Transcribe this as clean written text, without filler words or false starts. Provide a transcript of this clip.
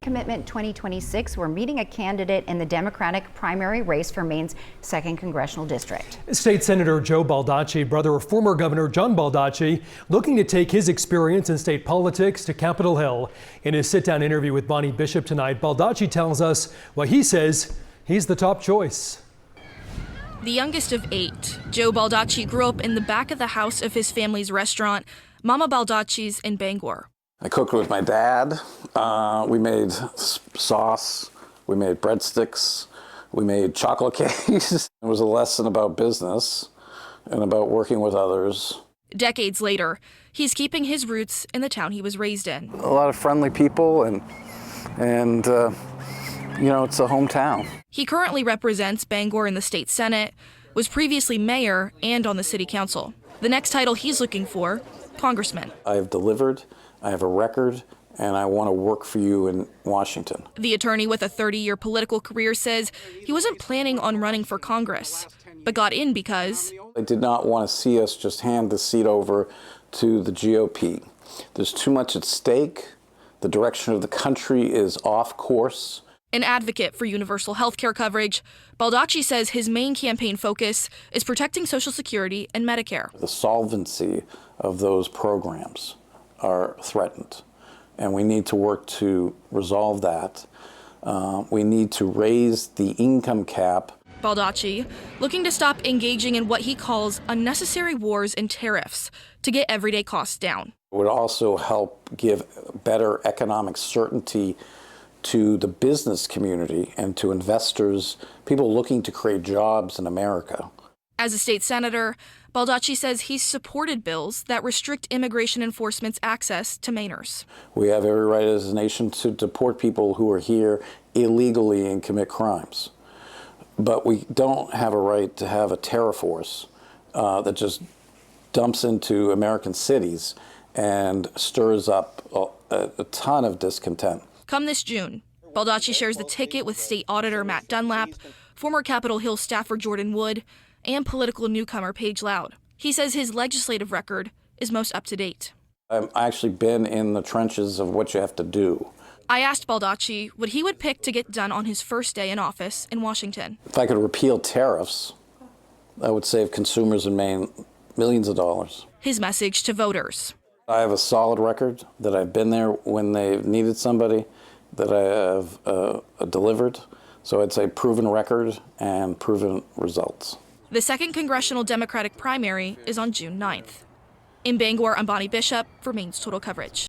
Commitment 2026, we're meeting a candidate in the Democratic primary race for Maine's 2nd Congressional District. State Senator Joe Baldacci, brother of former Governor John Baldacci, looking to take his experience in state politics to Capitol Hill. In his sit-down interview with Bonnie Bishop tonight, Baldacci tells us why he says he's the top choice. The youngest of 8, Joe Baldacci grew up in the back of the house of his family's restaurant, Mama Baldacci's in Bangor. I cooked with my dad. We made sauce, we made breadsticks, we made chocolate cakes. It was a lesson about business and about working with others. Decades later, he's keeping his roots in the town he was raised in. A lot of friendly people and you know, it's a hometown. He currently represents Bangor in the state Senate, was previously mayor and on the city council. The next title he's looking for, congressman. I have delivered, I have a record, and I want to work for you in Washington. The attorney with a 30-year political career says he wasn't planning on running for Congress, but got in because I did not want to see us just hand the seat over to the GOP. There's too much at stake. The direction of the country is off course. An advocate for universal health care coverage, Baldacci says his main campaign focus is protecting Social Security and Medicare. The solvency of those programs are threatened, and we need to work to resolve that. We need to raise the income cap. Baldacci looking to stop engaging in what he calls unnecessary wars and tariffs to get everyday costs down. It would also help give better economic certainty to the business community and to investors, people looking to create jobs in America. As a state senator, Baldacci says he's supported bills that restrict immigration enforcement's access to Mainers. We have every right as a nation to deport people who are here illegally and commit crimes. But we don't have a right to have a terror force that just dumps into American cities and stirs up a ton of discontent. Come this June, Baldacci shares the ticket with State Auditor Matt Dunlap, former Capitol Hill staffer Jordan Wood, and political newcomer Paige Loud. He says his legislative record is most up to date. I've actually been in the trenches of what you have to do. I asked Baldacci what he would pick to get done on his first day in office in Washington. If I could repeal tariffs, that would save consumers in Maine millions of dollars. His message to voters. I have a solid record, that I've been there when they needed somebody, that I have delivered. So it's a proven record and proven results. The 2nd Congressional Democratic primary is on June 9th. In Bangor, I'm Bonnie Bishop for Maine's Total Coverage.